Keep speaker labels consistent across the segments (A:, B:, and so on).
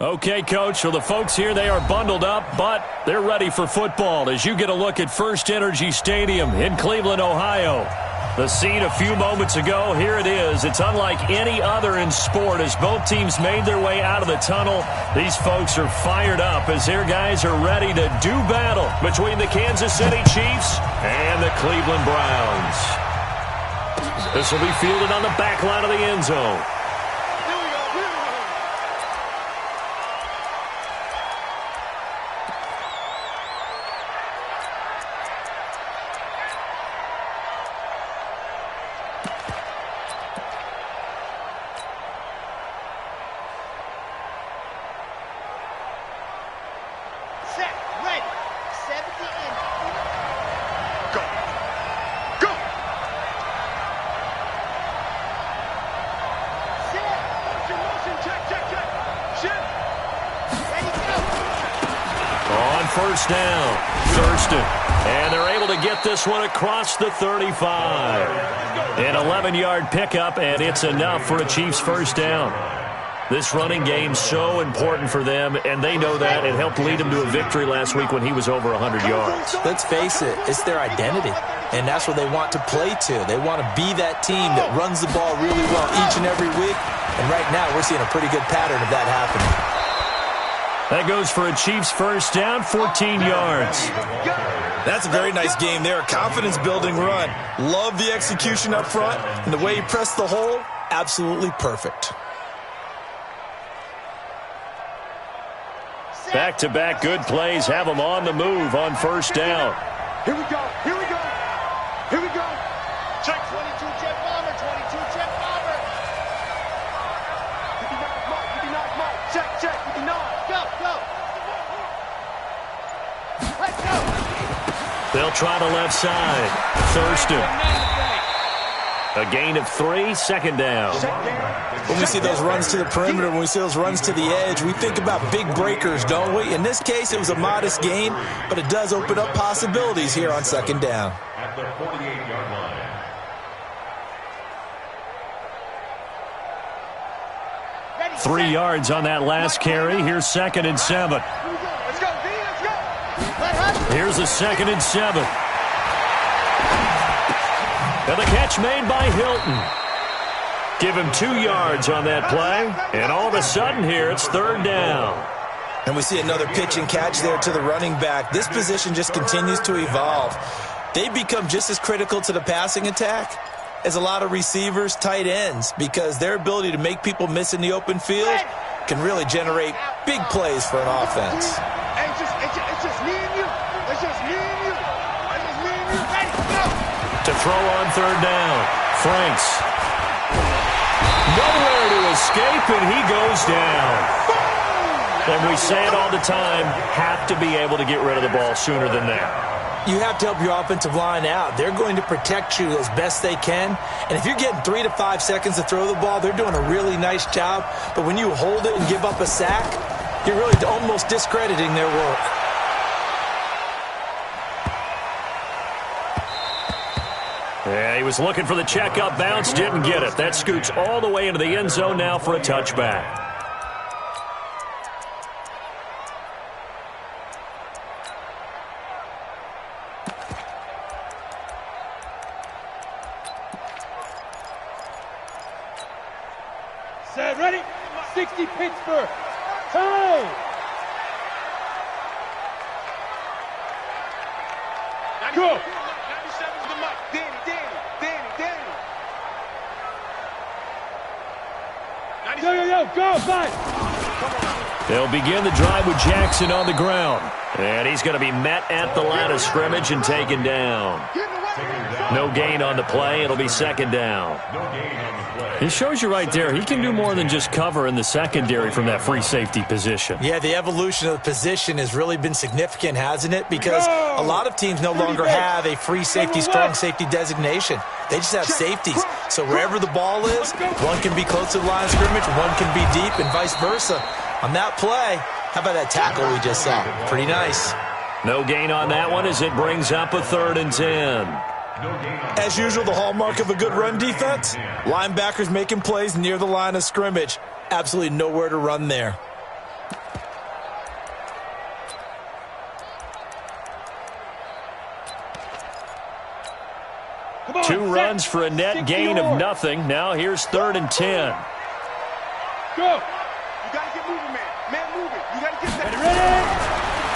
A: Okay, Coach, so the folks here, they are bundled up, but they're ready for football as you get a look at First Energy Stadium in Cleveland, Ohio. The scene a few moments ago, here it is. It's unlike any other in sport as both teams made their way out of the tunnel. These folks are fired up as their guys are ready to do battle between the Kansas City Chiefs and the Cleveland Browns. This will be fielded on the back line of the end zone. First down, Thurston, and they're able to get this one across the 35. An 11-yard pickup, and it's enough for a Chiefs first down. This running game so important for them, and they know that. It helped lead them to a victory last week when he was over 100 yards.
B: Let's face it, it's their identity, and that's what they want to play to. They want to be that team that runs the ball really well each and every week, and right now we're seeing a pretty good pattern of that happening.
A: That goes for a Chiefs first down, 14 yards.
C: That's a very nice game there. Confidence-building run. Love the execution up front, and the way he pressed the hole, absolutely perfect.
A: Back-to-back good plays have them on the move on first down.
D: Here we go, here we go, here we go. Check 22 jet bomber, 22 jet bomber. 59 mark, 59 mark. Check, 59. Go, go. Let's go.
A: They'll try the left side. Thurston. A gain of 3, second down.
C: When we see those runs to the perimeter, when we see those runs to the edge, we think about big breakers, don't we? In this case, it was a modest gain, but it does open up possibilities here on second down.
E: At the 48-yard line.
A: 3 yards on that last carry. Here's 2nd and 7.
D: Let's go, D, let's go.
A: Here's a 2nd and 7. And the catch made by Hilton. Give him 2 yards on that play. And all of a sudden here, it's 3rd down.
C: And we see another pitch and catch there to the running back. This position just continues to evolve. They become just as critical to the passing attack as a lot of receivers, tight ends, because their ability to make people miss in the open field can really generate big plays for an offense.
D: It's just me and you. It's just me and you. It's just me and you. Ready, go.
A: To throw on 3rd down. Franks. Nowhere to escape, and he goes down. And we say it all the time, have to be able to get rid of the ball sooner than that.
B: You have to help your offensive line out. They're going to protect you as best they can. And if you're getting 3 to 5 seconds to throw the ball, they're doing a really nice job. But when you hold it and give up a sack, you're really almost discrediting their work.
A: Yeah, he was looking for the check-up bounce, didn't get it. That scoots all the way into the end zone now for a touchback.
D: Set, ready? 60 Pittsburgh. Time. Go. 97's the mic. Danny. Go, fight.
A: They'll begin the drive with Jackson on the ground. And he's going to be met at the line of scrimmage and taken down. No gain on the play. It'll be 2nd down. It shows you right there, he can do more than just cover in the secondary from that free safety position.
B: Yeah, the evolution of the position has really been significant, hasn't it? Because a lot of teams no longer have a free safety, strong safety designation. They just have safeties. So wherever the ball is, one can be close to the line of scrimmage, one can be deep, and vice versa. On that play, how about that tackle we just saw? Pretty nice.
A: No gain on that one as it brings up a 3rd and 10.
C: As usual, the hallmark of a good run defense, linebackers making plays near the line of scrimmage. Absolutely nowhere to run there.
A: 2 runs for a net gain of nothing. Now here's 3rd and 10.
D: Go. You got to get moving, man. Man moving. You got to get that. Ready?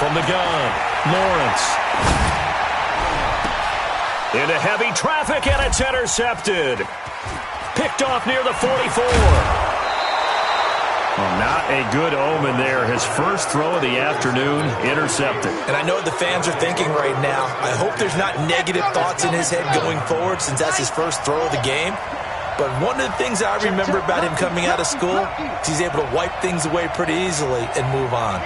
A: From the gun, Lawrence. Into heavy traffic, and it's intercepted. Picked off near the 44. Well, not a good omen there. His first throw of the afternoon, intercepted.
B: And I know what the fans are thinking right now. I hope there's not negative thoughts in his head going forward since that's his first throw of the game. But one of the things I remember about him coming out of school is he's able to wipe things away pretty easily and move on.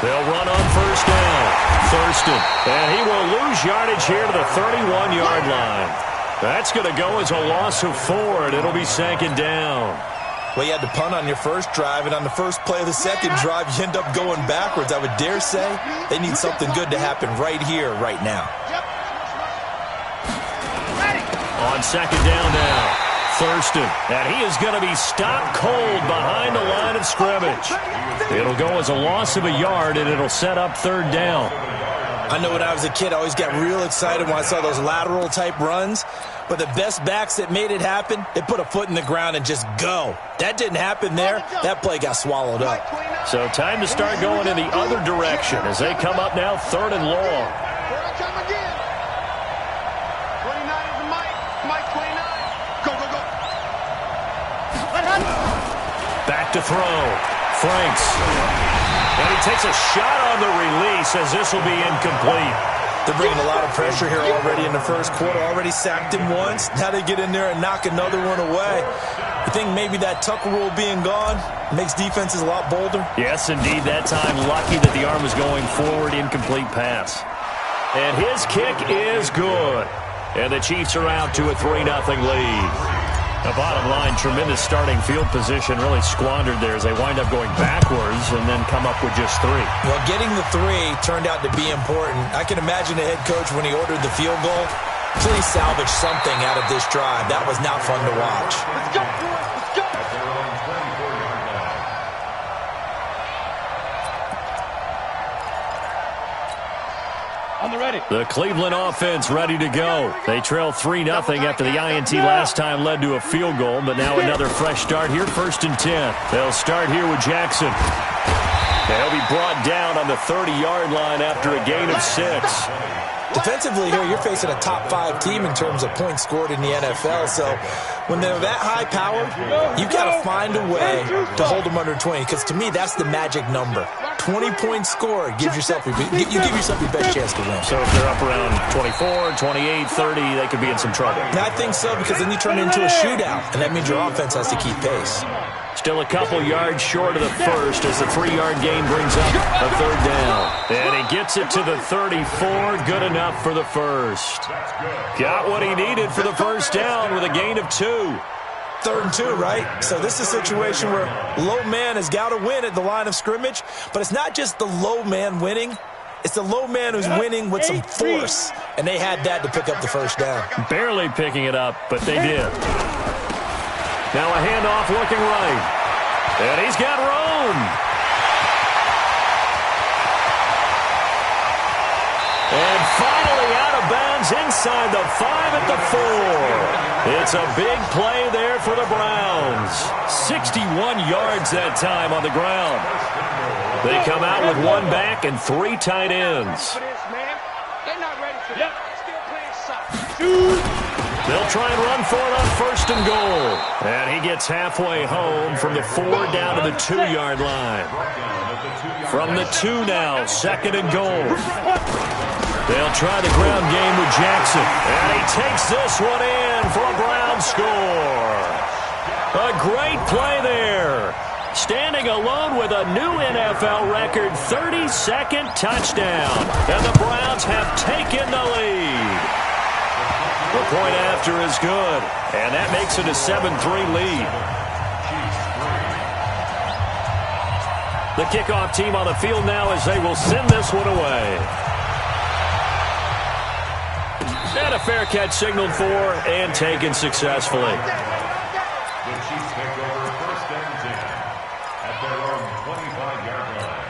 A: They'll run on first down. Thurston. And he will lose yardage here to the 31-yard line. That's going to go as a loss of 4, and it'll be 2nd down.
B: Well, you had to punt on your first drive, and on the first play of the second drive, you end up going backwards. I would dare say they need something good to happen right here, right now.
A: On 2nd down now, Thurston. And he is going to be stopped cold behind the line of scrimmage. It'll go as a loss of a yard, and it'll set up 3rd down.
B: I know when I was a kid, I always got real excited when I saw those lateral-type runs. But the best backs that made it happen, they put a foot in the ground and just go. That didn't happen there. That play got swallowed up.
A: So time to start going in the other direction as they come up now 3rd and long. Back to throw. Franks. And he takes a shot on the release as this will be incomplete.
B: They're bringing a lot of pressure here already in the first quarter. Already sacked him once. Now they get in there and knock another one away. I think maybe that Tucker rule being gone makes defenses a lot bolder.
A: Yes, indeed. That time lucky that the arm was going forward. Incomplete pass. And his kick is good. And the Chiefs are out to a 3-0 lead. The bottom line, tremendous starting field position, really squandered there as they wind up going backwards and then come up with just 3.
B: Well, getting the 3 turned out to be important. I can imagine the head coach when he ordered the field goal. Please salvage something out of this drive. That was not fun to watch.
D: Let's go, boys. Let's go. On the ready.
A: The Cleveland offense ready to go. They trail 3-0 after the INT last time led to a field goal, but now another fresh start here, 1st and 10. They'll start here with Jackson. They'll be brought down on the 30-yard line after a gain of 6.
B: Defensively here, you're facing a top-5 team in terms of points scored in the NFL. So when they're that high-powered, you've got to find a way to hold them under 20. Because to me, that's the magic number. 20 points scored gives yourself you give yourself your best chance to win.
A: So if they're up around 24, 28, 30, they could be in some trouble.
B: And I think so, because then you turn it into a shootout, and that means your offense has to keep pace.
A: Still a couple yards short of the first as the 3-yard gain brings up a 3rd down. And he gets it to the 34. Good enough for the first. Got what he needed for the first down with a gain of 2.
B: 3rd and 2, right? So this is a situation where low man has got to win at the line of scrimmage, but it's not just the low man winning. It's the low man who's winning with some force, and they had that to pick up the first down.
A: Barely picking it up, but they did. Now a handoff looking right. And he's got room. And finally out of bounds inside the 5 at the 4. It's a big play there for the Browns. 61 yards that time on the ground. They come out with 1 back and 3 tight ends.
D: They're not ready for that. Still playing soft.
A: They'll try and run for it on 1st and goal. And he gets halfway home from the 4 down to the 2-yard line. From the 2 now, 2nd and goal. They'll try the ground game with Jackson. And he takes this one in for a Brown score. A great play there. Standing alone with a new NFL record 32nd touchdown. And the Browns have taken the lead. The point after is good. And that makes it a 7-3 lead. The kickoff team on the field now as they will send this one away. And a fair catch signaled for and taken successfully.
E: The Chiefs take over 1st and 10 at their own 25-yard line.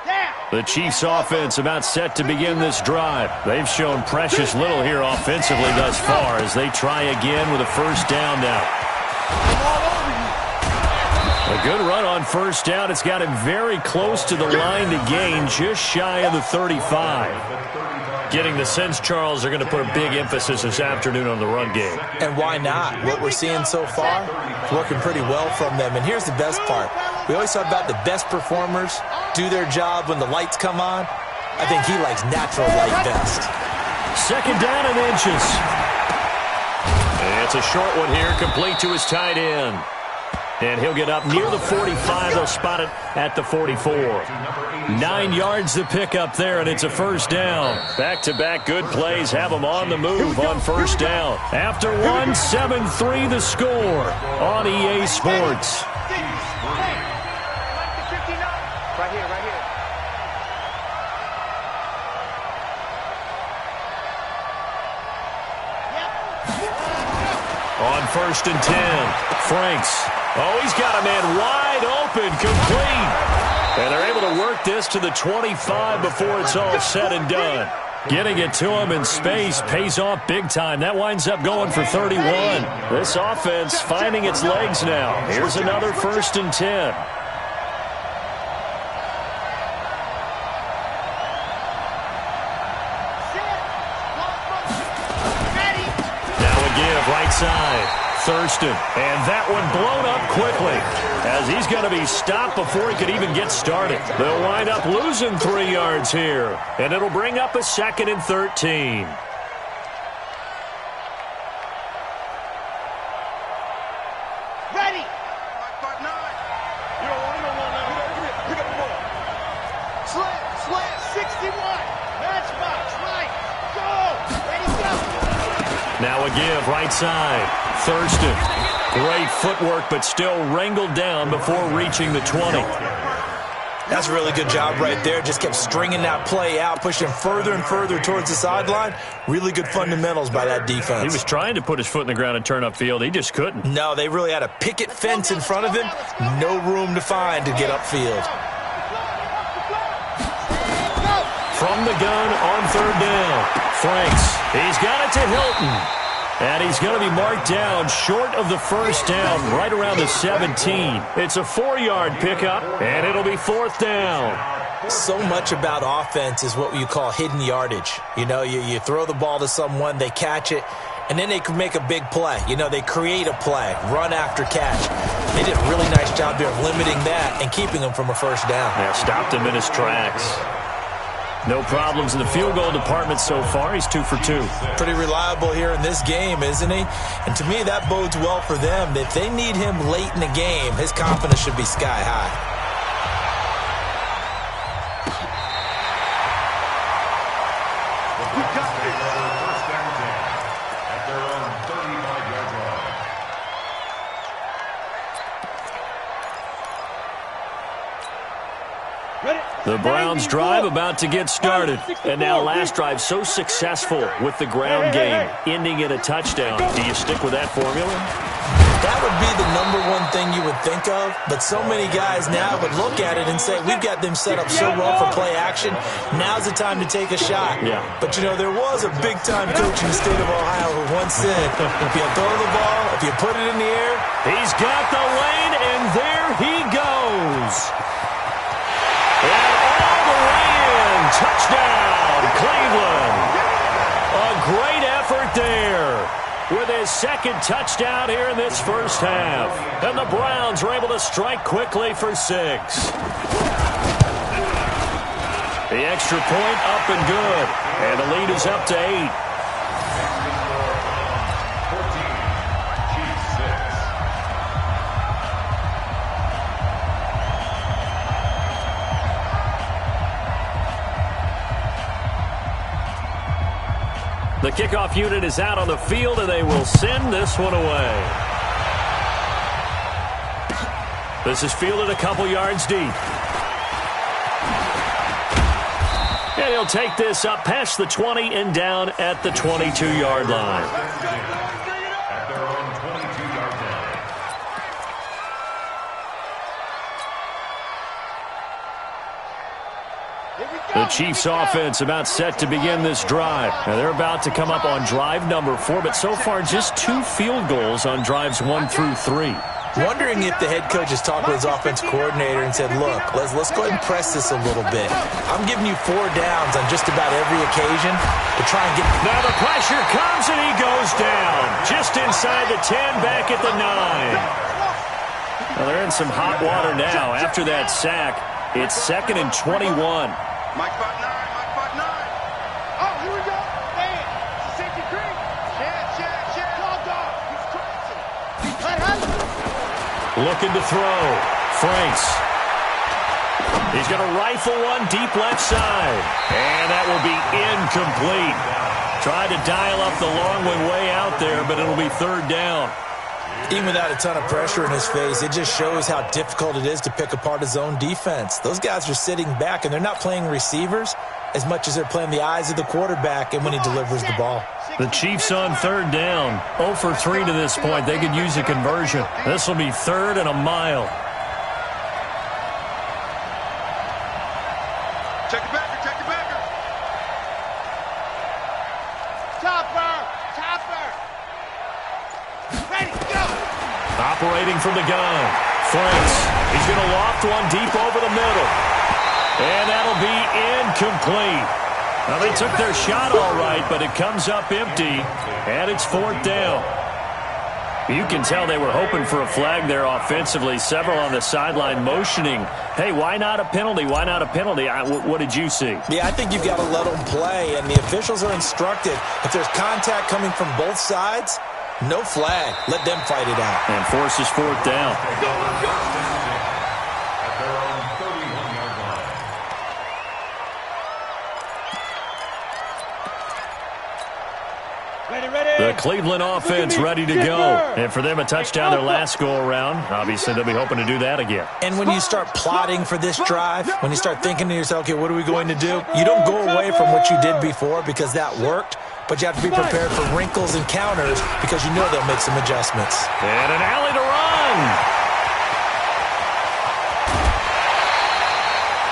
D: Yeah.
A: The Chiefs' offense about set to begin this drive. They've shown precious little here offensively thus far as they try again with a first down now. A good run on first down. It's got him very close to the line to gain, just shy of the 35. Getting the sense, Charles, they're going to put a big emphasis this afternoon on the run game.
B: And why not? What we're seeing so far is working pretty well from them. And here's the best part. We always talk about the best performers do their job when the lights come on. I think he likes natural light best.
A: Second down and inches. And it's a short one here, complete to his tight end. And he'll get up near the 45. They'll spot it at the 44. 9 yards to pick up there, and it's a first down. Back-to-back good plays have them on the move on first down. After one, 7-3 the score on EA Sports.
D: Right here, right here.
A: On first and 10, Franks. Oh, he's got a man wide open, complete. And they're able to work this to the 25 before it's all said and done. Getting it to him in space pays off big time. That winds up going for 31. This offense finding its legs now. Here's another first and 10. Right side, Thurston, and that one blown up quickly as he's going to be stopped before he could even get started. They'll wind up losing 3 yards here, and it'll bring up a 2nd and 13.
D: Ready. Slant, 61. Matchbox, right. Go. Ready, go.
A: Now a give, right side. Thurston. Great footwork, but still wrangled down before reaching the 20.
B: That's a really good job right there. Just kept stringing that play out, pushing further and further towards the sideline. Really good fundamentals by that defense.
A: He was trying to put his foot in the ground and turn upfield. He just couldn't.
B: No, they really had a picket fence in front of him. No room to find to get upfield.
A: From the gun on third down. Franks. He's got it to Hilton. And he's going to be marked down short of the first down, right around the 17. It's a 4-yard pickup, and it'll be 4th down.
B: So much about offense is what you call hidden yardage. You know, you throw the ball to someone, they catch it, and then they can make a big play. You know, they create a play, run after catch. They did a really nice job there of limiting that and keeping him from a first down.
A: Yeah, stopped him in his tracks. No problems in the field goal department so far. He's 2 for 2.
B: Pretty reliable here in this game, isn't he? And to me, that bodes well for them. If they need him late in the game, his confidence should be sky high.
A: The Browns drive about to get started. And now last drive so successful with the ground game, ending in a touchdown. Do you stick with that formula?
B: That would be the #1 thing you would think of, but so many guys now would look at it and say, we've got them set up so well for play action, now's the time to take a shot.
A: Yeah.
B: But, you know, there was a big-time coach in the state of Ohio who once said, if you throw the ball, if you put it in the air.
A: He's got the lane, and there he goes. And all the way in. Touchdown, Cleveland. A great effort there with his second touchdown here in this first half. And the Browns are able to strike quickly for 6. The extra point up and good. And the lead is up to 8. The kickoff unit is out on the field, and they will send this one away. This is fielded a couple yards deep. And he'll take this up past the 20 and down at the 22-yard line. The Chiefs offense about set to begin this drive. Now they're about to come up on drive number 4, but so far just 2 field goals on drives 1 through 3.
B: Wondering if the head coach has talked with his offense coordinator and said, look, let's go ahead and press this a little bit. I'm giving you 4 downs on just about every occasion to try and get...
A: Now the pressure comes and he goes down. Just inside the 10, back at the 9. Well, they're in some hot water now. After that sack, it's 2nd and 21.
D: Mike spot 9, Mike spot 9. Oh, here we go. Man, it's a safety creek. Check. Dog. He's crazy.
A: Looking to throw. Franks. He's going to rifle one deep left side. And that will be incomplete. Tried to dial up the long one way out there, but it'll be 3rd down.
B: Even without a ton of pressure in his face, it just shows how difficult it is to pick apart his own defense. Those guys are sitting back, and they're not playing receivers as much as they're playing the eyes of the quarterback and when he delivers the ball.
A: The Chiefs on 3rd down. 0 for 3 to this point. They could use a conversion. This will be 3rd and a mile.
D: Check the backer. Topper. Ready, go.
A: Operating from the gun. Franks. He's going to loft one deep over the middle. And that'll be incomplete. Now, they took their shot all right, but it comes up empty, and it's 4th down. You can tell they were hoping for a flag there offensively. Several on the sideline motioning, hey, why not a penalty? Why not a penalty? What did you see?
B: Yeah, I think you've got to let them play, and the officials are instructed. If there's contact coming from both sides, no flag. Let them fight it out.
A: And forces 4th down. The Cleveland offense ready to go. And for them, a touchdown their last go-around. Obviously, they'll be hoping to do that again.
B: And when you start plotting for this drive, when you start thinking to yourself, okay, what are we going to do? You don't go away from what you did before because that worked, but you have to be prepared for wrinkles and counters because you know they'll make some adjustments.
A: And an alley to run.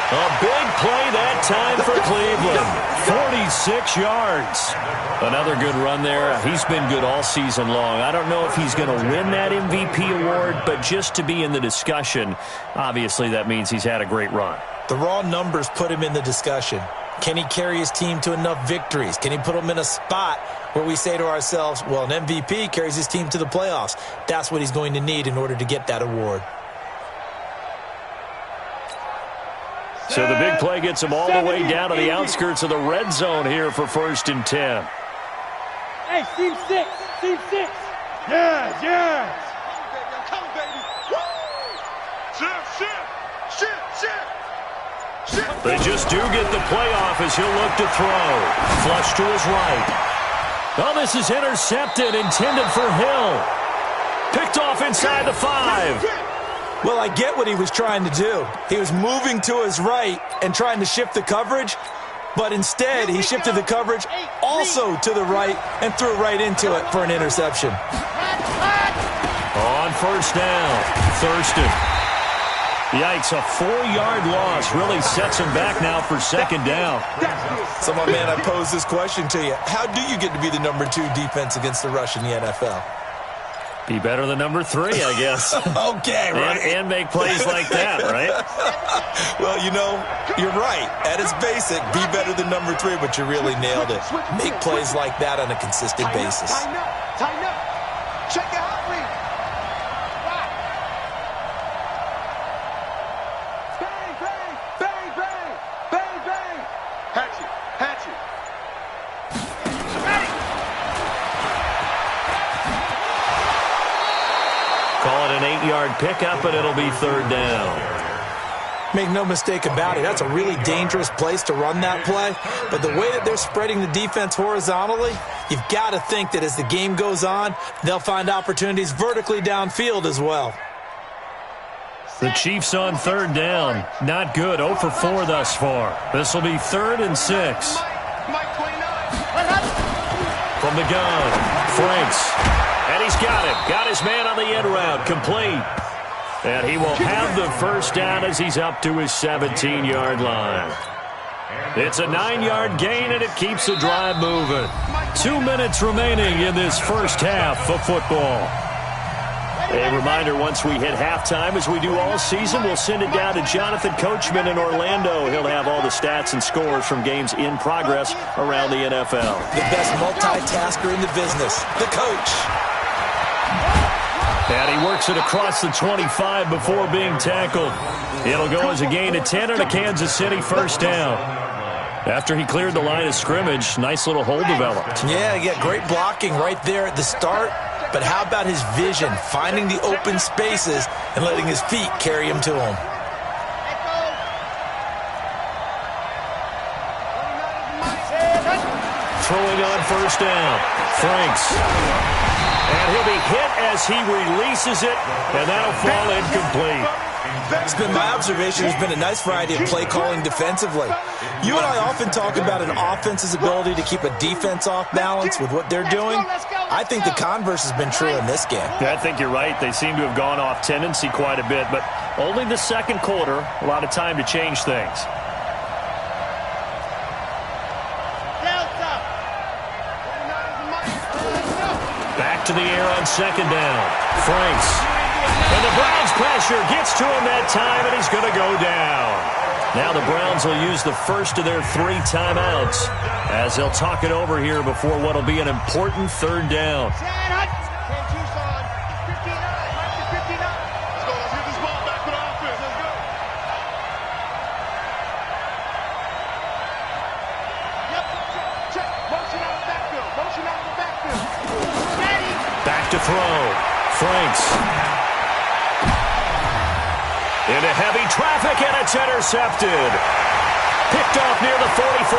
A: A big play that time for Cleveland. 46 yards. Another good run there. He's been good all season long. I don't know if he's going to win that MVP award, but just to be in the discussion, obviously that means he's had a great run.
B: The raw numbers put him in the discussion. Can he carry his team to enough victories? Can he put them in a spot where we say to ourselves, well, an MVP carries his team to the playoffs. That's what he's going to need in order to get that award.
A: So the big play gets him all the way down to the outskirts of the red zone here for 1st and 10.
F: Hey, Team 6. Yes.
D: Come on, baby. Shit.
A: They just do get the playoff as he'll look to throw. Flush to his right. Oh, this is intercepted, intended for Hill. Picked off inside the 5.
B: Well, I get what he was trying to do. He was moving to his right and trying to shift the coverage, but instead he shifted the coverage also to the right and threw right into it for an interception.
A: On 1st down, Thurston. Yikes, a 4-yard loss really sets him back now for 2nd down.
B: So, my man, I pose this question to you. How do you get to be the number 2 defense against the rush in the NFL?
A: Be better than number 3, I guess.
B: Okay, right.
A: And make plays like that, right?
B: Well, you know, you're right. At its basic, be better than number 3, but you really nailed it. Make plays like that on a consistent basis.
D: Tighten up. Check the hot read. Bang. Hatchet. Ready.
A: Call it an 8-yard pickup, and it'll be 3rd down.
B: Make no mistake about it, that's a really dangerous place to run that play. But the way that they're spreading the defense horizontally, you've got to think that as the game goes on, they'll find opportunities vertically downfield as well.
A: The Chiefs on 3rd down. Not good. 0 for 4 thus far. This will be 3rd and 6.
D: Mike 29.
A: From the gun, Franks. And he's got him. Got his man on the end route. Complete. And he will have the 1st down as he's up to his 17-yard line. It's a 9-yard gain, and it keeps the drive moving. 2 minutes remaining in this first half of football. A reminder, once we hit halftime, as we do all season, we'll send it down to Jonathan Coachman in Orlando. He'll have all the stats and scores from games in progress around the NFL.
B: The best multitasker in the business, the coach.
A: And he works it across the 25 before being tackled. It'll go as a gain of 10 and a Kansas City first down. After he cleared the line of scrimmage, nice little hole developed.
B: Yeah, great blocking right there at the start. But how about his vision, finding the open spaces and letting his feet carry him to him?
A: Throwing on first down, Franks. And he'll be hit as he releases it, and that'll fall incomplete.
B: It's been my observation. There's been a nice variety of play calling defensively. You and I often talk about an offense's ability to keep a defense off balance with what they're doing. I think the converse has been true in this game.
A: I think you're right. They seem to have gone off tendency quite a bit, but only the second quarter, a lot of time to change things. Back to the air on second down. Franks. And the Browns pressure gets to him that time, and he's going to go down. Now the Browns will use the first of their 3 timeouts as they'll talk it over here before what will be an important third down. Back to throw. Franks. Into heavy traffic, and it's intercepted. Picked off near the 44.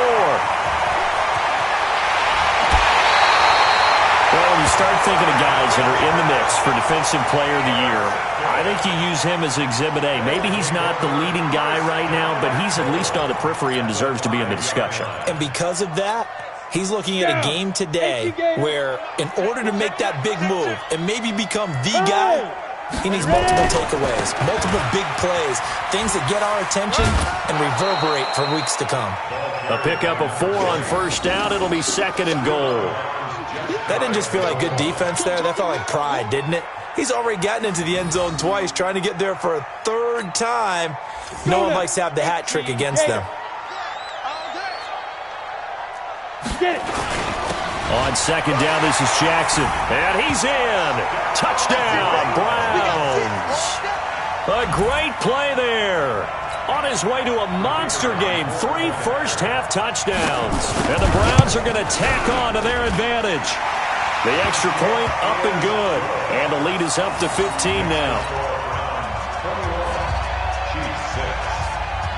A: Well, when you start thinking of guys that are in the mix for Defensive Player of the Year, I think you use him as Exhibit A. Maybe he's not the leading guy right now, but he's at least on the periphery and deserves to be in the discussion.
B: And because of that, he's looking at a game today where in order to make that big move and maybe become the guy, he needs multiple takeaways, multiple big plays, things that get our attention and reverberate for weeks to come.
A: A pickup of 4 on first down. It'll be second and goal.
B: That didn't just feel like good defense there. That felt like pride, didn't it? He's already gotten into the end zone twice, trying to get there for a 3rd time. No one likes to have the hat trick against them.
A: On second down, this is Jackson. And he's in. Touchdown, Browns. A great play there. On his way to a monster game, 3 first-half touchdowns. And the Browns are going to tack on to their advantage. The extra point up and good. And the lead is up to 15 now.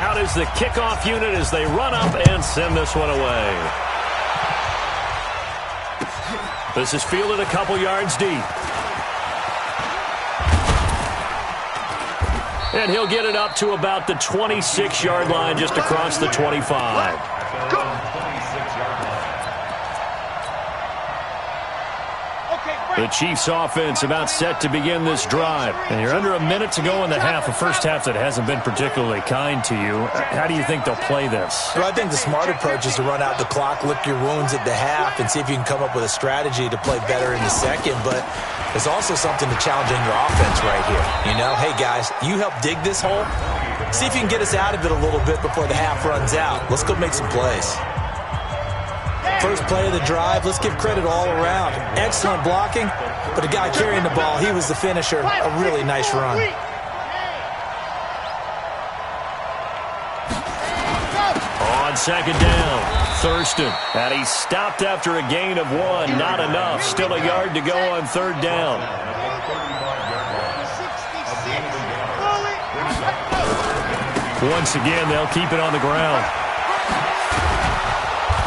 A: Out is the kickoff unit as they run up and send this one away. This is fielded a couple yards deep. And he'll get it up to about the 26-yard line just across the 25. The Chiefs offense about set to begin this drive. And you're under a minute to go in the half, a first half that hasn't been particularly kind to you. How do you think they'll play this?
B: Well, I think the smart approach is to run out the clock, lick your wounds at the half, and see if you can come up with a strategy to play better in the second. But there's also something to challenge in your offense right here. You know, hey, guys, you help dig this hole. See if you can get us out of it a little bit before the half runs out. Let's go make some plays. First play of the drive, let's give credit all around. Excellent blocking, but the guy carrying the ball, he was the finisher. A really nice run.
A: On second down, Thurston. And he stopped after a gain of 1. Not enough. Still a yard to go on third down. Once again, they'll keep it on the ground.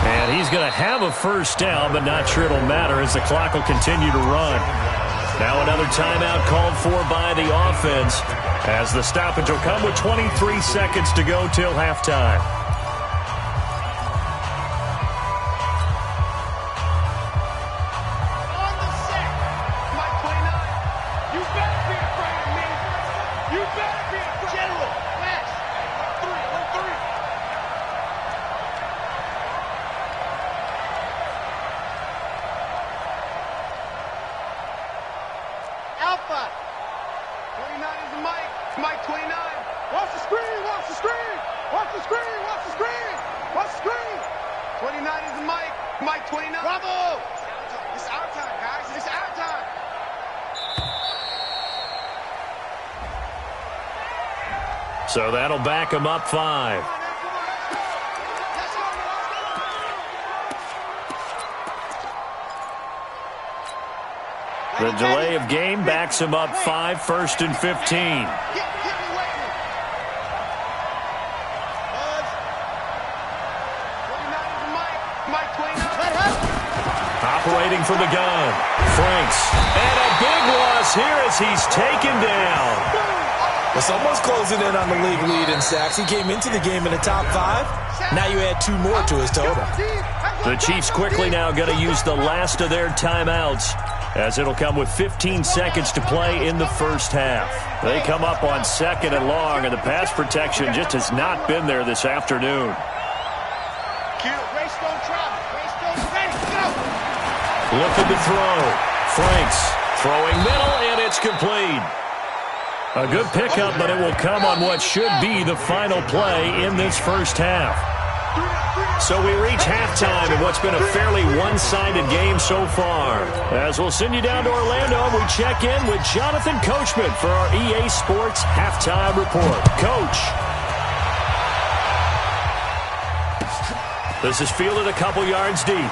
A: And he's going to have a first down, but not sure it'll matter as the clock will continue to run. Now another timeout called for by the offense as the stoppage will come with 23 seconds to go till halftime.
D: screen. Watch the screen. Watch the screen. 29 is Mike. Mike 29. Bravo. It's our time, guys. It's our time.
A: So that'll back him up 5. The delay of game backs him up 5, 1st and 15. Operating from the gun. Franks. And a big loss here as he's taken down.
B: Well, someone's closing in on the league lead in sacks. He came into the game in the top 5. Now you add 2 more to his total.
A: The Chiefs quickly now going to use the last of their timeouts, as it'll come with 15 seconds to play in the first half. They come up on 2nd and long, and the pass protection just has not been there this afternoon. Looking to throw. Franks throwing middle, and it's complete. A good pickup, but it will come on what should be the final play in this first half. So we reach halftime in what's been a fairly one-sided game so far. As we'll send you down to Orlando, we check in with Jonathan Coachman for our EA Sports Halftime Report. Coach. This is fielded a couple yards deep.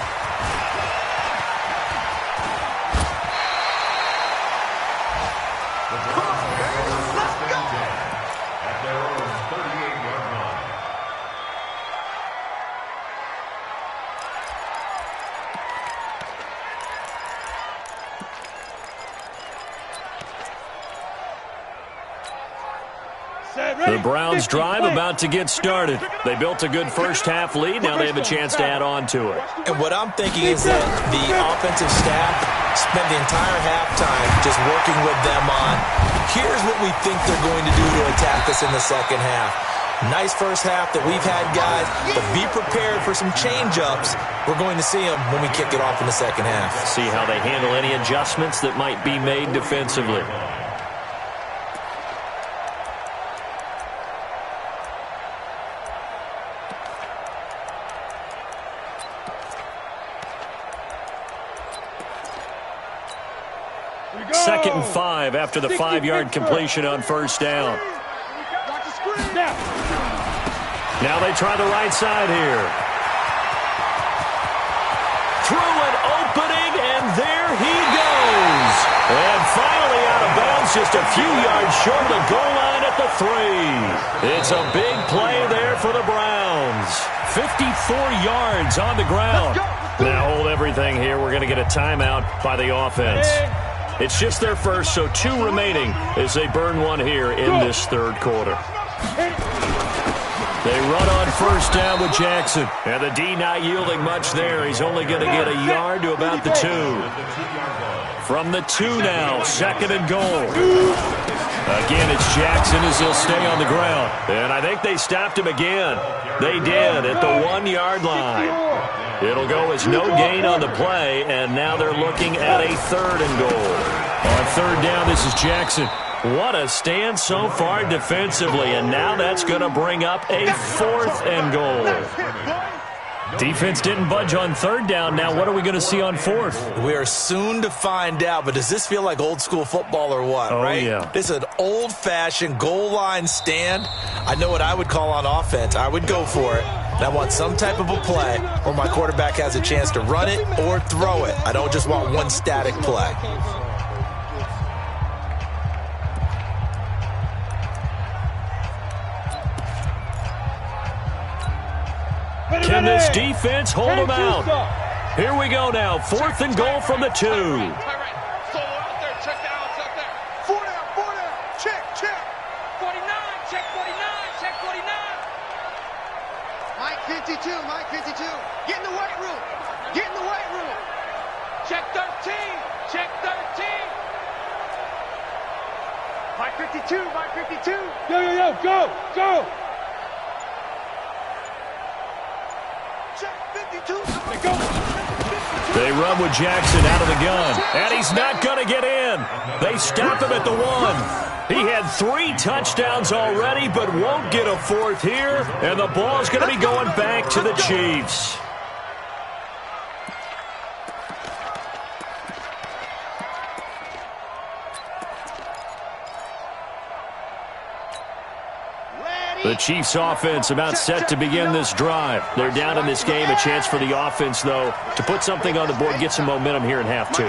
A: The Browns' drive about to get started. They built a good first-half lead. Now they have a chance to add on to it.
B: And what I'm thinking is that the offensive staff spent the entire halftime just working with them on, here's what we think they're going to do to attack us in the second half. Nice first half that we've had, guys, but be prepared for some change-ups. We're going to see them when we kick it off in the second half.
A: See how they handle any adjustments that might be made defensively. Second and 5 after the 5-yard completion on first down. Now they try the right side here. Through an opening, and there he goes. And finally out of bounds, just a few yards short of the goal line at the 3. It's a big play there for the Browns. 54 yards on the ground. Now hold everything here. We're going to get a timeout by the offense. It's just their first, so 2 remaining as they burn one here in this third quarter. They run on first down with Jackson. And the D not yielding much there. He's only going to get a yard to about the 2. From the 2 now, 2nd and goal. Again, it's Jackson as he'll stay on the ground. And I think they stopped him again. They did at the 1-yard line. It'll go as no gain on the play, and now they're looking at a 3rd and goal. On 3rd down, this is Jackson. What a stand so far defensively, and now that's going to bring up a 4th and goal. Defense didn't budge on 3rd down. Now what are we going to see on 4th?
B: We are soon to find out, but does this feel like old school football or what, right?
A: Yeah.
B: This is an old-fashioned goal line stand. I know what I would call on offense. I would go for it. And I want some type of a play where my quarterback has a chance to run it or throw it. I don't just want one static play.
A: Can this defense hold them out? Here we go now. 4th and goal from the 2.
D: Solo out there. Check the outs out there. 4 down. Check. 49. Check 49. Check 49. Mike 52. Get in the weight room. Check 13. Check 13. Mike 52.
F: Yo, go.
A: They run with Jackson out of the gun, and he's not going to get in. They stop him at the 1. He had 3 touchdowns already, but won't get a 4th here. And the ball's going to be going back to the Chiefs. The Chiefs offense about set to begin this drive. They're down in this game. A chance for the offense, though, to put something on the board, get some momentum here in half 2.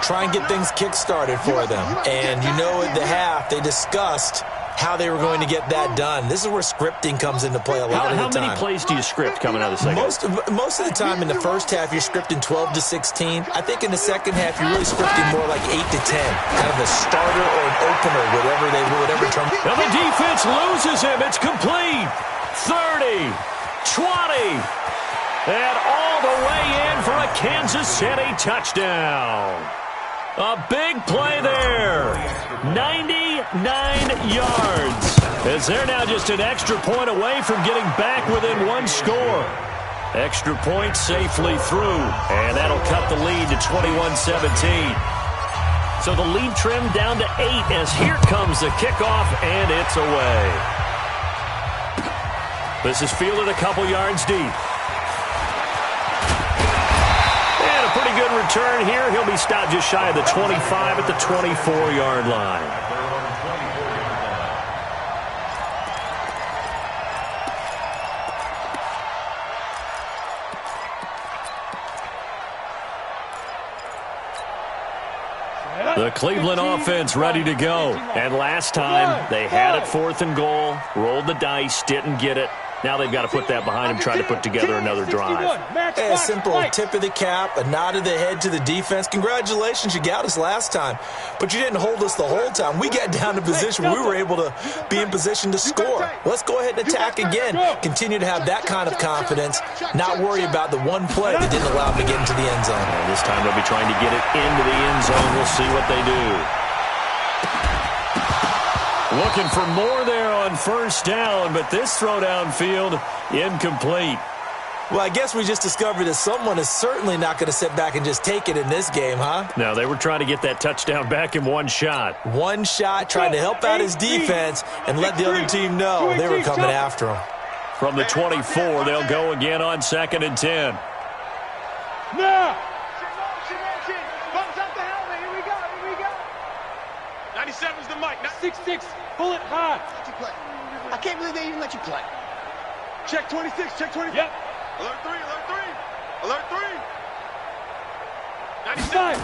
B: Try and get things kick-started for them. And you know at the half, they discussed how they were going to get that done. This is where scripting comes into play a lot of the time.
A: How many plays do you script coming out of the second?
B: Most of the time in the first half, you're scripting 12 to 16. I think in the second half, you're really scripting more like 8 to 10. Kind of a starter or an opener, whatever term.
A: Now the defense loses him. It's complete. 30, 20, and all the way in for a Kansas City touchdown. A big play there. 99 yards. As they're now just an extra point away from getting back within 1 score. Extra point safely through. And that'll cut the lead to 21-17. So the lead trimmed down to 8 as here comes the kickoff, and it's away. This is fielded a couple yards deep. Pretty good return here. He'll be stopped just shy of the 25 at the 24-yard line. The Cleveland offense ready to go. And last time, they had it 4th and goal, rolled the dice, didn't get it. Now they've got to put that behind them, try to put together another drive.
B: A simple tip of the cap, a nod of the head to the defense. Congratulations, you got us last time. But you didn't hold us the whole time. We got down to position where we were able to be in position to score. Let's go ahead and attack again. Continue to have that kind of confidence, not worry about the one play that didn't allow them to get into the end zone.
A: And this time they'll be trying to get it into the end zone. We'll see what they do. Looking for more there on first down, but this throw downfield incomplete.
B: Well, I guess we just discovered that someone is certainly not going to sit back and just take it in this game, huh?
A: No, they were trying to get that touchdown back in one shot.
B: One shot, trying to help out his defense and let the other team know they were coming after him.
A: From the 24, they'll go again on 2nd and 10.
F: Now!
D: 97's the mic.
F: 6-6, pull it high.
D: I can't believe they even let you play. Check 26, check 26.
F: Yep.
D: Alert 3, alert 3. Alert 3. 97.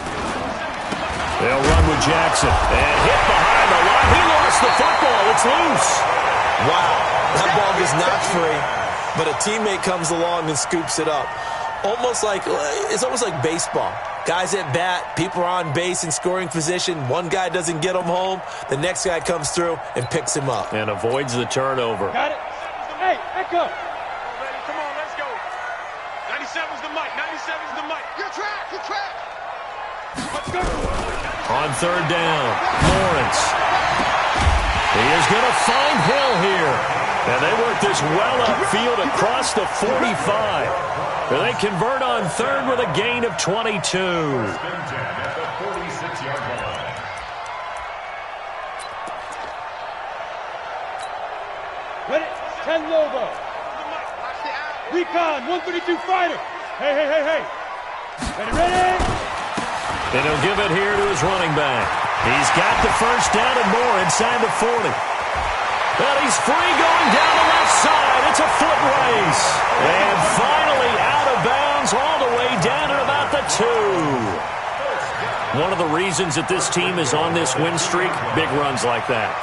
A: They'll run with Jackson. And hit behind the line. He lost the football. It's loose.
B: Wow. That ball is not free, but a teammate comes along and scoops it up. It's almost like baseball. Guys at bat, people are on base in scoring position. One guy doesn't get him home. The next guy comes through and picks him up.
A: And avoids the turnover.
F: Got it. Hey, echo.
D: Come on, let's go. 97's the mic. 97's the mic. Your track, your track.
F: Let's go.
A: On 3rd down, Lawrence. He is going to find Hill here. And they work this well upfield across the 45. They convert on 3rd with a gain of 22.
F: Ready? 10 Lobo. Recon, 132 fighter. Hey. Ready?
A: And he'll give it here to his running back. He's got the first down and more inside the 40. And he's free going down the left side. It's a foot race. And finally out of bounds all the way down at about the 2. One of the reasons that this team is on this win streak, big runs like that.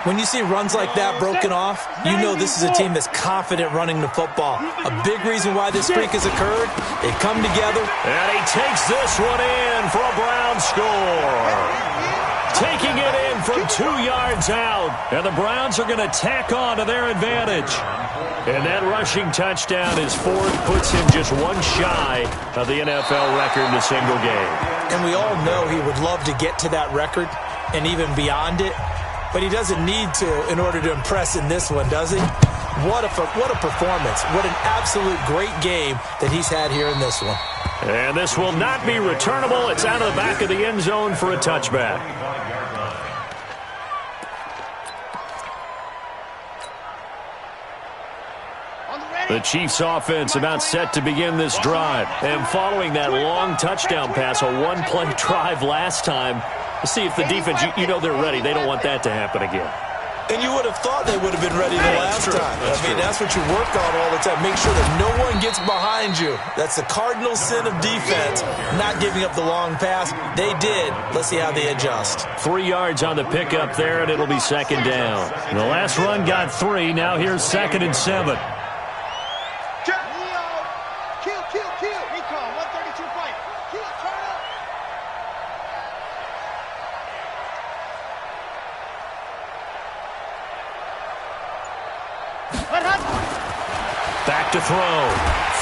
B: When you see runs like that broken off, you know this is a team that's confident running the football. A big reason why this streak has occurred, they come together.
A: And he takes this one in for a Brown score. Taking it in from 2 yards out. And the Browns are going to tack on to their advantage. And that rushing touchdown is 4th, puts him just one shy of the NFL record in a single game.
B: And we all know he would love to get to that record and even beyond it. But he doesn't need to in order to impress in this one, does he? What a performance. What an absolute great game that he's had here in this one.
A: And this will not be returnable. It's out of the back of the end zone for a touchback. The Chiefs offense about set to begin this drive. And following that long touchdown pass, a one-play drive last time, to see if the defense, you know they're ready. They don't want that to happen again.
B: And you would have thought they would have been ready the last time. That's what you work on all the time. Make sure that no one gets behind you. That's the cardinal sin of defense, not giving up the long pass. They did. Let's see how they adjust.
A: 3 yards on the pickup there, and it'll be second down. The last run got 3. Now here's 2nd and 7.
D: Kill. Recon, 132 fight. Kill, turn up.
A: Back to throw.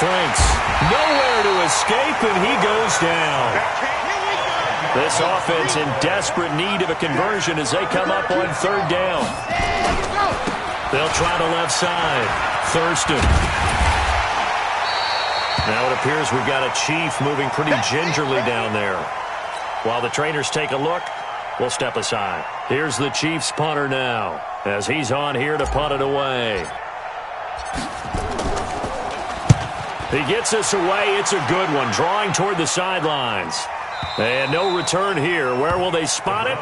A: Franks nowhere to escape, and he goes down. This offense in desperate need of a conversion as they come up on 3rd down. They'll try the left side. Thurston. Now it appears we've got a Chief moving pretty gingerly down there. While the trainers take a look, we'll step aside. Here's the Chiefs punter now as he's on here to punt it away. He gets us away. It's a good one. Drawing toward the sidelines. And no return here. Where will they spot it?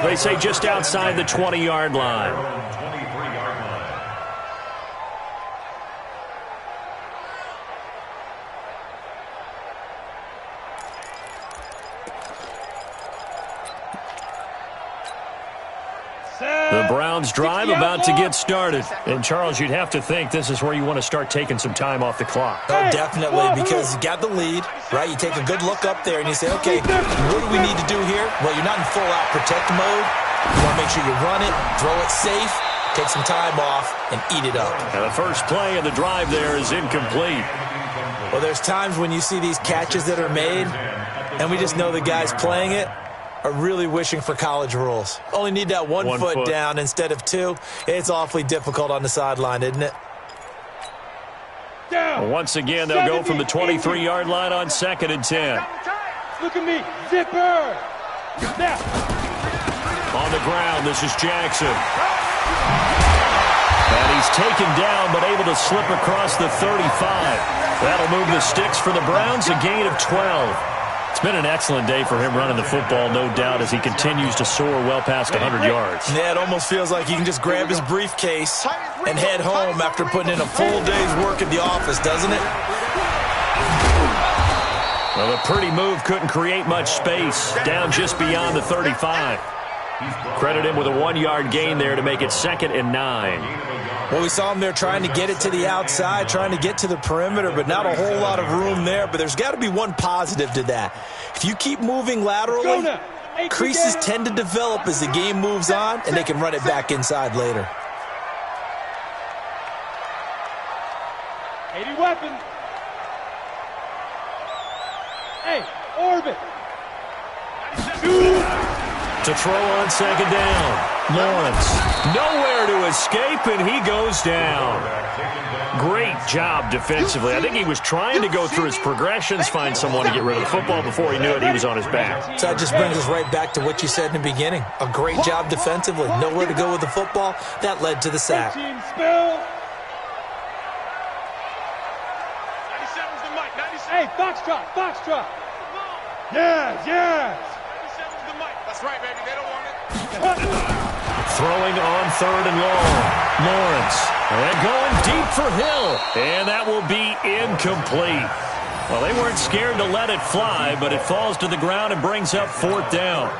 A: They say just outside the 20-yard line. The Browns drive about to get started. And, Charles, you'd have to think this is where you want to start taking some time off the clock.
B: Oh, definitely, because you got the lead, right? You take a good look up there and you say, okay, what do we need to do here? Well, you're not in full-out protect mode. You want to make sure you run it, throw it safe, take some time off, and eat it up.
A: Now, the first play of the drive there is incomplete.
B: Well, there's times when you see these catches that are made, and we just know the guys playing it are really wishing for college rules. Only need that one foot down instead of 2. It's awfully difficult on the sideline, isn't it?
A: Well, once again, they'll go from the 23-yard line on 2nd and 10.
F: Look at me. Zipper. Now.
A: On the ground, this is Jackson. And he's taken down, but able to slip across the 35. That'll move the sticks for the Browns, a gain of 12. It's been an excellent day for him running the football, no doubt, as he continues to soar well past 100 yards.
B: Yeah, it almost feels like he can just grab his briefcase and head home after putting in a full day's work at the office, doesn't it?
A: Well, a pretty move couldn't create much space, down just beyond the 35. Credit him with a 1-yard gain there to make it 2nd and 9.
B: Well, we saw him there trying to get it to the outside, trying to get to the perimeter, but not a whole lot of room there. But there's got to be one positive to that. If you keep moving laterally, creases tend to develop as the game moves on, and they can run it back inside later.
F: 80 weapon. Hey, orbit.
A: To throw on 2nd down. Lawrence, nowhere to escape, and he goes down. Great job defensively. I think he was trying to go through his progressions, find someone to get rid of the football. Before he knew it, he was on his back.
B: So that just brings us right back to what you said in the beginning. A great job defensively. Nowhere to go with the football. That led to the sack.
F: 13 spill.
D: 97's the mic. 97.
F: Hey, foxtrot. Yes.
D: 97's the mic. That's right, baby. They don't want it.
A: Throwing on 3rd and long. Lawrence. And going deep for Hill. And that will be incomplete. Well, they weren't scared to let it fly, but it falls to the ground and brings up 4th down.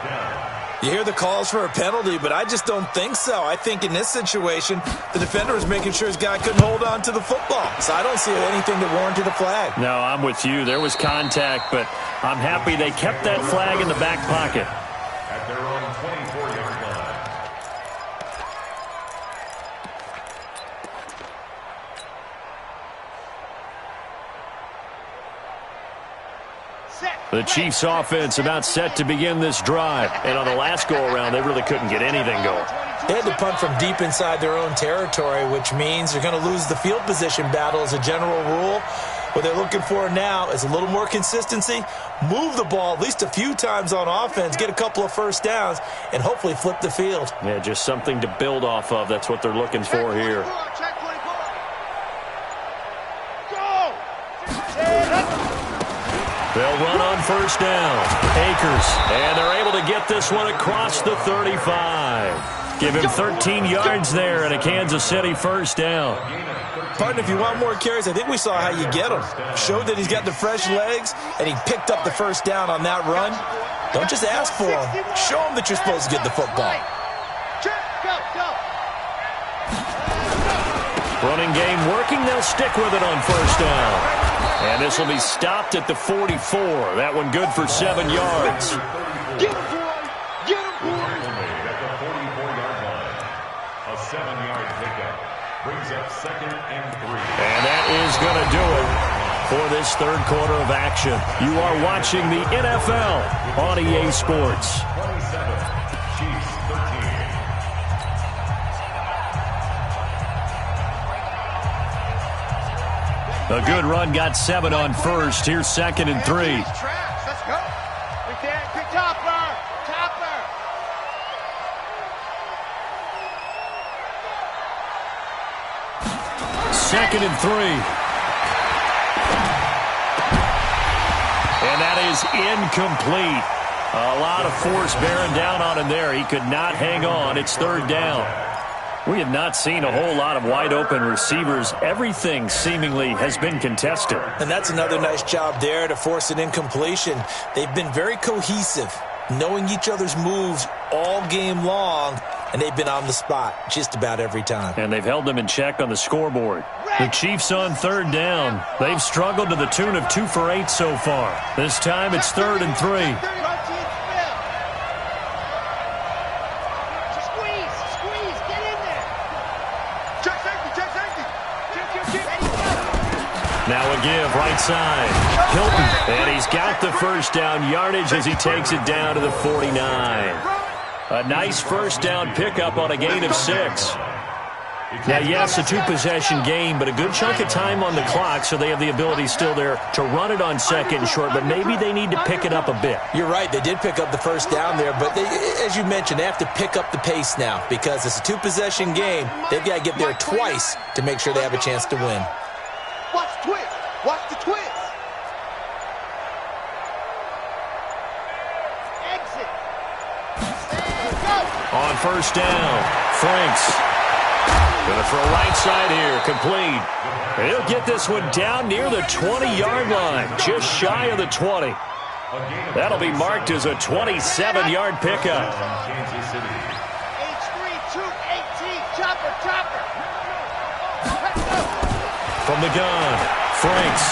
B: You hear the calls for a penalty, but I just don't think so. I think in this situation, the defender was making sure his guy couldn't hold on to the football. So I don't see anything that warranted a flag.
A: No, I'm with you. There was contact, but I'm happy they kept that flag in the back pocket.
E: At their own 24-yard line.
A: The Chiefs offense about set to begin this drive. And on the last go-around, they really couldn't get anything going.
B: They had to punt from deep inside their own territory, which means they're going to lose the field position battle as a general rule. What they're looking for now is a little more consistency, move the ball at least a few times on offense, get a couple of first downs, and hopefully flip the field.
A: Yeah, just something to build off of. That's what they're looking for here. They'll run on first down. Akers, and they're able to get this one across the 35. Give him 13 yards there and a Kansas City first down.
B: Partner, if you want more carries, I think we saw how you get him. Showed that he's got the fresh legs, and he picked up the first down on that run. Don't just ask for him. Show him that you're supposed to get the football.
A: Running game working. They'll stick with it on first down. And this will be stopped at the 44. That one good for 7 yards.
E: Get him, boy. Get him, boy. At the 44-yard line. A 7-yard pickup. Brings up 2nd and 3.
A: And that is going to do it for this third quarter of action. You are watching the NFL on EA Sports.
E: 27, Chiefs 13.
A: A good run, got 7 on first. Here's 2nd and 3.
D: Let's go. Good topper. Topper.
A: Second and 3. And that is incomplete. A lot of force bearing down on him there. He could not hang on. It's third down. We have not seen a whole lot of wide-open receivers. Everything seemingly has been contested.
B: And that's another nice job there to force an incompletion. They've been very cohesive, knowing each other's moves all game long, and they've been on the spot just about every time.
A: And they've held them in check on the scoreboard. The Chiefs on third down. They've struggled to the tune of 2 for 8 so far. This time it's 3rd and 3. Now a give, right side. Hilton, and he's got the first down yardage as he takes it down to the 49. A nice first down pickup on a gain of 6. Now, yes, a 2-possession game, but a good chunk of time on the clock, so they have the ability still there to run it on 2nd and short, but maybe they need to pick it up a bit.
B: You're right. They did pick up the first down there, but as you mentioned, they have to pick up the pace now because it's a 2-possession game. They've got to get there twice to make sure they have a chance to win.
D: Watch the twist. Watch the twist. Exit. Go.
A: On first down, Franks. Gonna throw right side here, complete. And he'll get this one down near the 20-yard line, just shy of the 20. That'll be marked as a 27-yard pickup.
D: H3-2-18, chopper.
A: From the gun, Franks.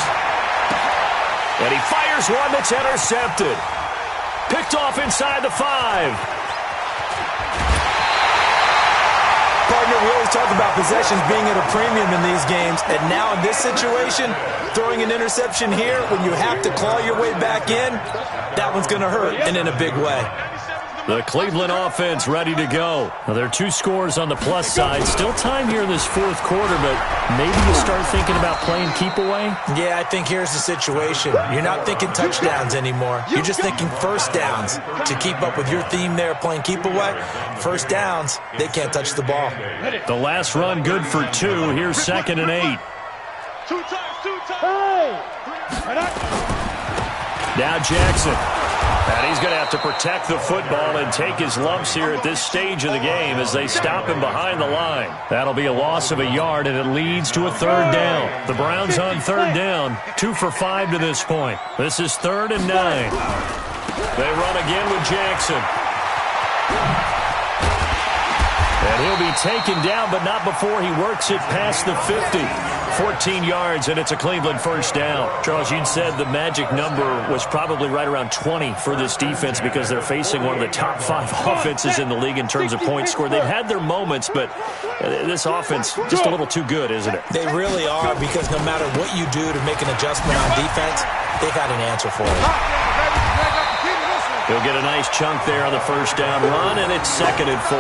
A: And he fires one that's intercepted. Picked off inside the 5.
B: Partner, we always talk about possessions being at a premium in these games, and now in this situation, throwing an interception here when you have to claw your way back in, that one's going to hurt, and in a big way.
A: The Cleveland offense ready to go. Now, there are 2 scores on the plus side. Still time here in this fourth quarter, but maybe you start thinking about playing keep away?
B: Yeah, I think here's the situation. You're not thinking touchdowns anymore. You're just thinking first downs. To keep up with your theme there, playing keep away, first downs, they can't touch the ball.
A: The last run good for 2. Here's 2nd and 8.
D: 2 times.
A: Now Jackson. And he's going to have to protect the football and take his lumps here at this stage of the game as they stop him behind the line. That'll be a loss of a yard, and it leads to a 3rd down. The Browns on 3rd down, 2 for 5 to this point. This is 3rd and 9. They run again with Jackson. And he'll be taken down, but not before he works it past the 50. 14 yards, and it's a Cleveland first down. Charles, you'd said the magic number was probably right around 20 for this defense because they're facing one of the top 5 offenses in the league in terms of points scored. They've had their moments, but this offense just a little too good, isn't it?
B: They really are, because no matter what you do to make an adjustment on defense, they've got an answer for it.
A: He'll get a nice chunk there on the first down run, and it's 2nd and 4.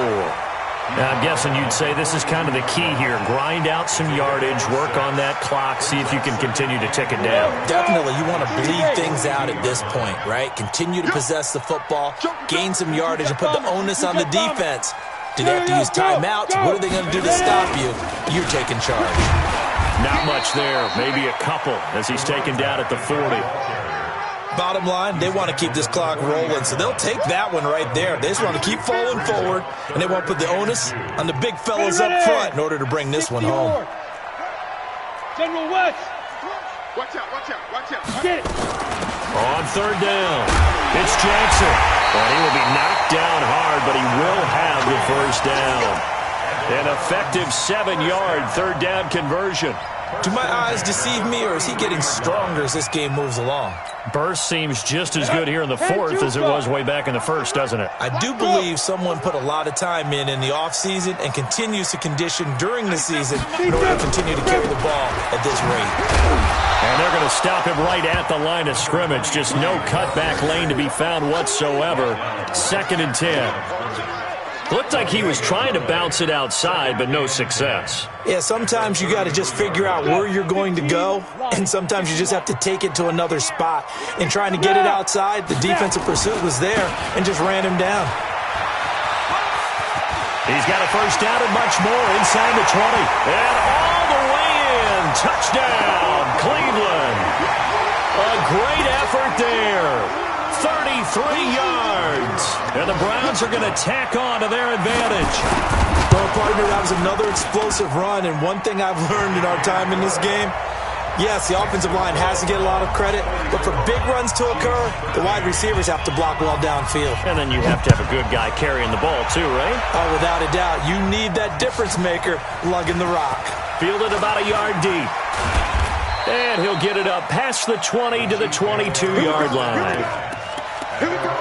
A: Now, I'm guessing you'd say this is kind of the key here. Grind out some yardage, work on that clock, see if you can continue to tick it down.
B: Definitely. You want to bleed things out at this point, right? Continue to possess the football, gain some yardage, and put the onus on the defense. Do they have to use timeouts? What are they going to do to stop you? You're taking charge.
A: Not much there. Maybe a couple as he's taken down at the 40.
C: Bottom line, they want to keep this clock rolling, so they'll take that one right there. They just want to keep falling forward, and they want to put the onus on the big fellas up front in order to bring this one home.
F: General West.
D: Watch out, watch out, watch out.
F: Get it.
A: On third down, it's Jackson. And he will be knocked down hard, but he will have the first down. An effective 7-yard third down conversion.
C: Do my eyes deceive me, or is he getting stronger as this game moves along?
A: Burst seems just as good here in the fourth as it was way back in the first, doesn't it?
C: I do believe someone put a lot of time in the offseason and continues to condition during the season in order to continue to carry the ball at this rate.
A: And they're going to stop him right at the line of scrimmage. Just no cutback lane to be found whatsoever. 2nd and 10. Looked like he was trying to bounce it outside, but no success.
C: Yeah, sometimes you got to just figure out where you're going to go, and sometimes you just have to take it to another spot. In trying to get it outside, the defensive pursuit was there and just ran him down.
A: He's got a first down and much more inside the 20. And all the way in. Touchdown, Cleveland. A great effort there. 33 yards. And the Browns are going to tack on to their advantage.
C: Well, partner, that was another explosive run, and one thing I've learned in our time in this game, yes, the offensive line has to get a lot of credit, but for big runs to occur, the wide receivers have to block well downfield.
A: And then you have to have a good guy carrying the ball too, right?
C: Oh, without a doubt. You need that difference maker lugging the rock.
A: Fielded about a yard deep. And he'll get it up past the 20 to the 22-yard line.
D: Here we go.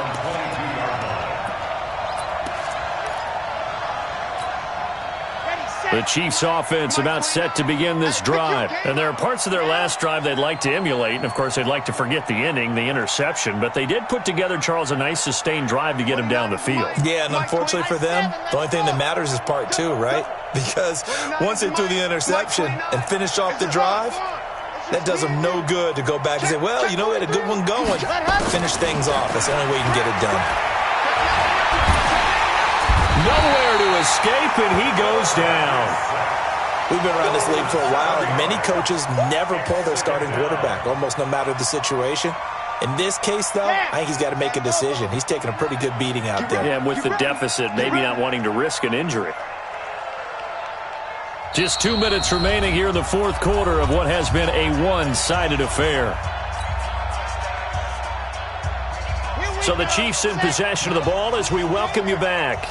A: The Chiefs' offense about set to begin this drive. And there are parts of their last drive they'd like to emulate. And, of course, they'd like to forget the ending, the interception. But they did put together, Charles, a nice sustained drive to get him down the field.
C: Yeah, and unfortunately for them, the only thing that matters is part 2, right? Because once they threw the interception and finished off the drive, that does them no good to go back and say, well, you know, we had a good one going. Finish things off. That's the only way you can get it done.
A: Nowhere to escape, and he goes down.
C: We've been around this league for a while, and many coaches never pull their starting quarterback, almost no matter the situation. In this case, though, I think he's got to make a decision. He's taking a pretty good beating out there.
A: Yeah, with the deficit, maybe not wanting to risk an injury. Just 2 minutes remaining here in the fourth quarter of what has been a one-sided affair. So the Chiefs in possession of the ball as we welcome you back.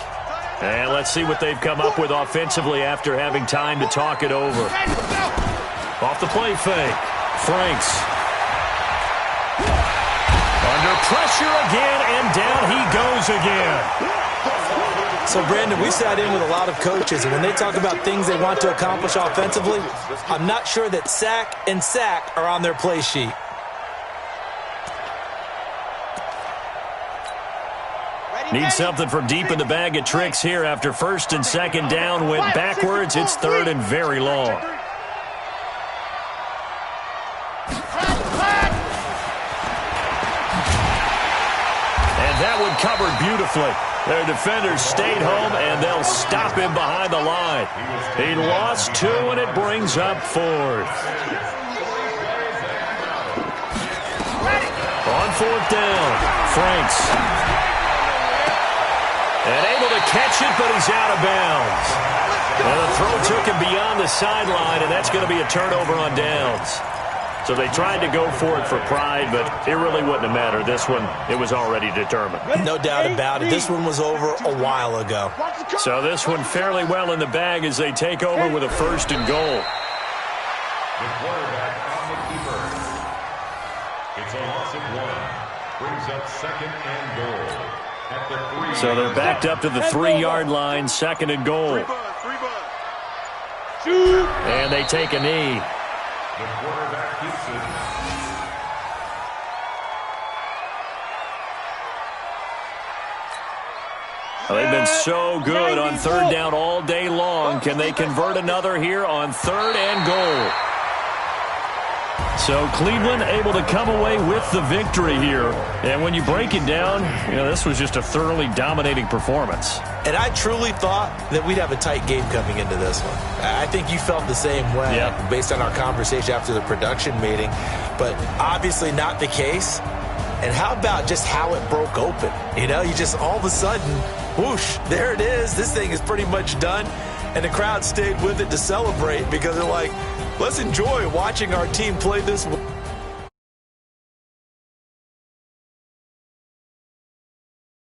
A: And let's see what they've come up with offensively after having time to talk it over. Off the play fake. Franks. Under pressure again, and down he goes again.
C: So, Brandon, we sat in with a lot of coaches, and when they talk about things they want to accomplish offensively, I'm not sure that sack and sack are on their play sheet.
A: Need something from deep in the bag of tricks here after first and second down went backwards. It's third and very long. And that one covered beautifully. Their defenders stayed home, and they'll stop him behind the line. He lost 2, and it brings up 4th. On 4th down, Franks. And able to catch it, but he's out of bounds. And the throw took him beyond the sideline, and that's going to be a turnover on downs. So they tried to go for it for pride, but it really wouldn't have mattered. This one, it was already determined.
C: No doubt about it. This one was over a while ago.
A: So this one fairly well in the bag as they take over with a first and goal.
E: The quarterback on the keeper. It's a loss of 1. Brings up second and goal. At the 3.
A: So they're backed up to the 3-yard line, second and goal. And they take a knee.
E: The quarterback keeps it.
A: Well, they've been so good on third down all day long. Can they convert another here on third and goal? So Cleveland able to come away with the victory here. And when you break it down, you know, this was just a thoroughly dominating performance.
C: And I truly thought that we'd have a tight game coming into this one. I think you felt the same way based on our conversation after the production meeting. But obviously not the case.
B: And how about just how it broke open? You know, you just all of a sudden, whoosh, there it is. This thing is pretty much done. And the crowd stayed with it to celebrate because they're like, let's enjoy watching our team play this.